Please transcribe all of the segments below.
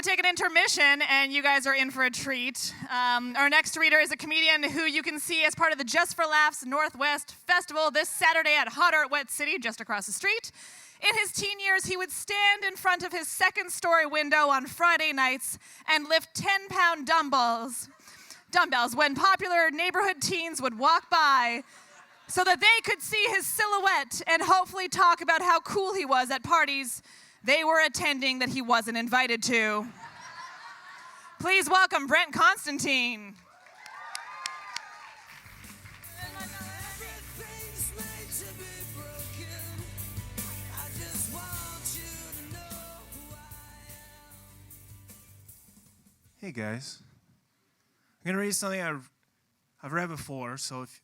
take an intermission, and you guys are in for a treat. Our next reader is a comedian who you can see as part of the Just for Laughs Northwest Festival this Saturday at Hot Art Wet City, just across the street. In his teen years, he would stand in front of his second-story window on Friday nights and lift 10-pound dumbbells when popular neighborhood teens would walk by so that they could see his silhouette and hopefully talk about how cool he was at parties they were attending that he wasn't invited to. Please welcome Brent Constantine. Hey guys, I'm gonna read something I've read before, so if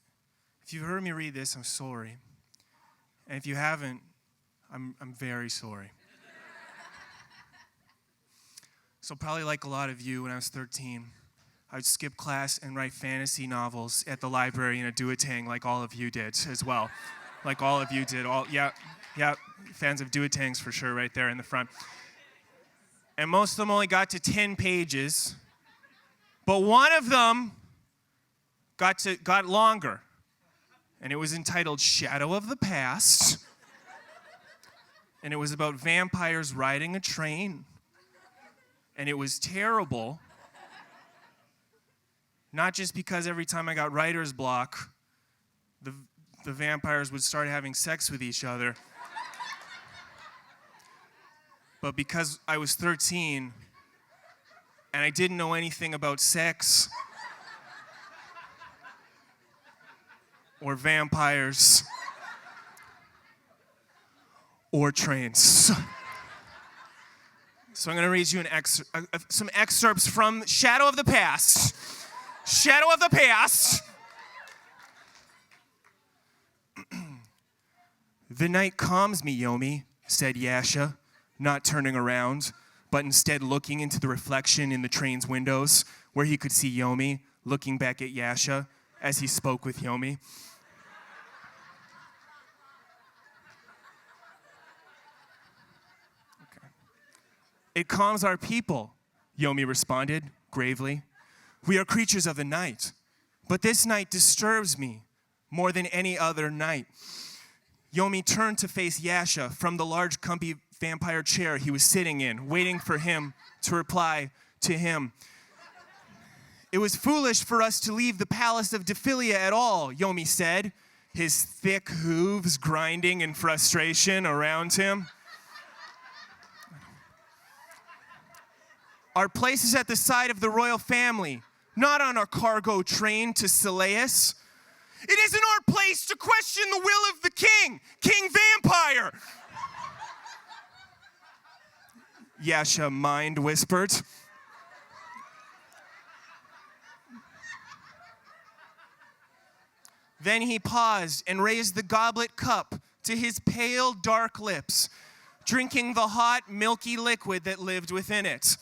you've heard me read this, I'm sorry. And if you haven't, I'm very sorry. So probably like a lot of you, when I was 13, I would skip class and write fantasy novels at the library in a duotang like all of you did as well. Like all of you did. Yeah, fans of duotangs for sure right there in the front. And most of them only got to 10 pages, but one of them got longer. And it was entitled Shadow of the Past. And it was about vampires riding a train. And it was terrible. Not just because every time I got writer's block, the vampires would start having sex with each other, but because I was 13 and I didn't know anything about sex or vampires or trains. So I'm going to read you some excerpts from Shadow of the Past. Shadow of the Past. The night calms me, Yomi, said Yasha, not turning around, but instead looking into the reflection in the train's windows, where he could see Yomi looking back at Yasha as he spoke with Yomi. It calms our people, Yomi responded, gravely. We are creatures of the night, but this night disturbs me more than any other night. Yomi turned to face Yasha from the large, comfy vampire chair he was sitting in, waiting for him to reply to him. It was foolish for us to leave the palace of Dephilia at all, Yomi said, his thick hooves grinding in frustration around him. Our place is at the side of the royal family, not on our cargo train to Selaeus. It isn't our place to question the will of the king, King Vampire. Yasha mind whispered. Then he paused and raised the goblet cup to his pale, dark lips, drinking the hot, milky liquid that lived within it.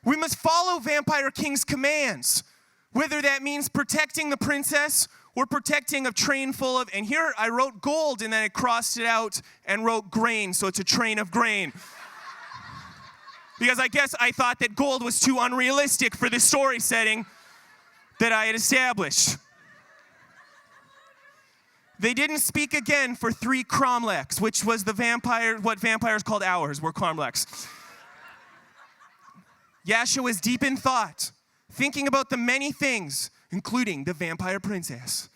We must follow Vampire King's commands, whether that means protecting the princess or protecting a train full of, and here I wrote gold and then I crossed it out and wrote grain, so it's a train of grain. Because I guess I thought that gold was too unrealistic for the story setting that I had established. They didn't speak again for 3 cromlechs, which was what vampires called hours, were cromlechs. Yasha was deep in thought, thinking about the many things, including the vampire princess.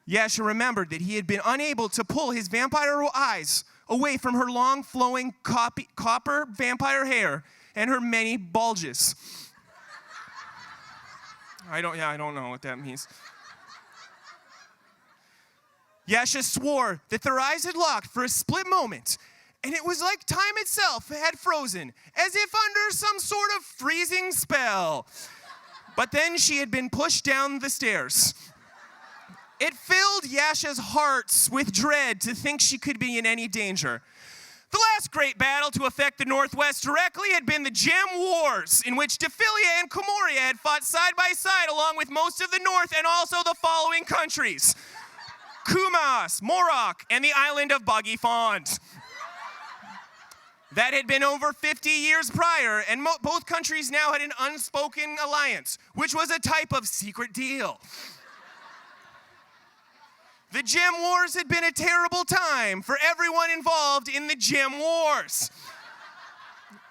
Yasha remembered that he had been unable to pull his vampire eyes away from her long, flowing copper vampire hair and her many bulges. I don't know what that means. Yasha swore that their eyes had locked for a split moment, and it was like time itself had frozen, as if under some sort of freezing spell. But then she had been pushed down the stairs. It filled Yasha's heart with dread to think she could be in any danger. The last great battle to affect the Northwest directly had been the Gem Wars, in which Dephilia and Comoria had fought side by side along with most of the North and also the following countries: Kumas, Morok, and the island of Boggy Font. that had been over 50 years prior, and both countries now had an unspoken alliance, which was a type of secret deal. The gym wars had been a terrible time for everyone involved in the gym wars.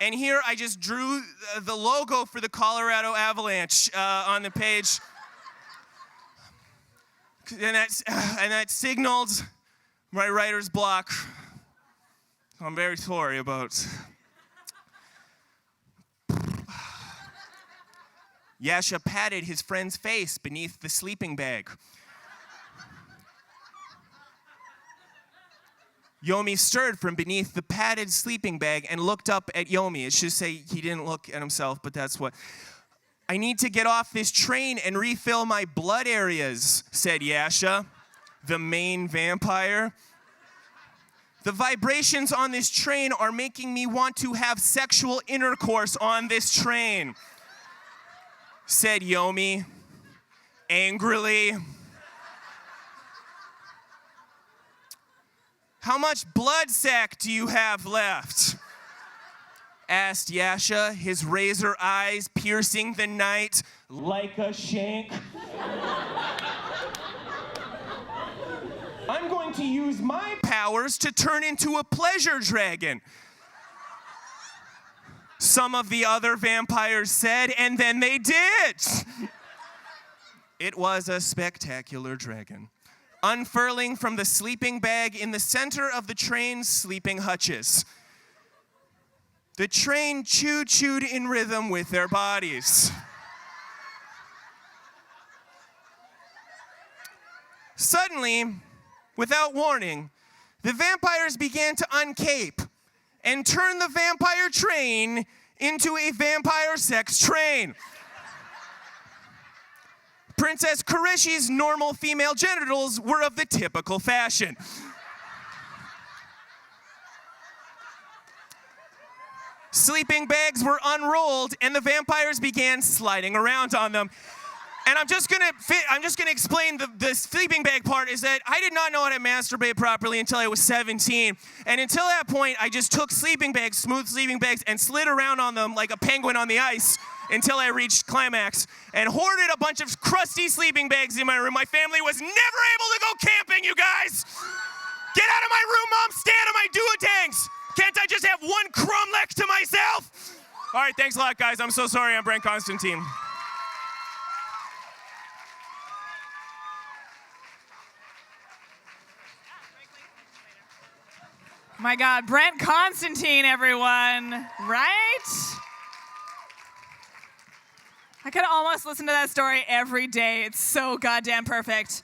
And here I just drew the logo for the Colorado Avalanche on the page. And that signaled my writer's block. I'm very sorry about. Yasha patted his friend's face beneath the sleeping bag. Yomi stirred from beneath the padded sleeping bag and looked up at Yomi. It should say he didn't look at himself, but that's what. I need to get off this train and refill my blood areas, said Yasha, the main vampire. The vibrations on this train are making me want to have sexual intercourse on this train, said Yomi, angrily. How much blood sac do you have left? Asked Yasha, his razor eyes piercing the night like a shank. I'm going to use my powers to turn into a pleasure dragon, some of the other vampires said, and then they did. It was a spectacular dragon, unfurling from the sleeping bag in the center of the train's sleeping hutches. The train choo-chooed in rhythm with their bodies. Suddenly, without warning, the vampires began to uncape and turn the vampire train into a vampire sex train. Princess Kurishi's normal female genitals were of the typical fashion. Sleeping bags were unrolled and the vampires began sliding around on them. And I'm just gonna explain the sleeping bag part is that I did not know how to masturbate properly until I was 17. And until that point, I just took sleeping bags, smooth sleeping bags, and slid around on them like a penguin on the ice until I reached climax and hoarded a bunch of crusty sleeping bags in my room. My family was never able to go camping, you guys! Get out of my room, Mom! Stay out of my do-a-tangs! Can't I just have one crumb left to myself? All right, thanks a lot, guys. I'm so sorry. I'm Brent Constantine. My God, Brent Constantine, everyone, right? I could almost listen to that story every day. It's so goddamn perfect.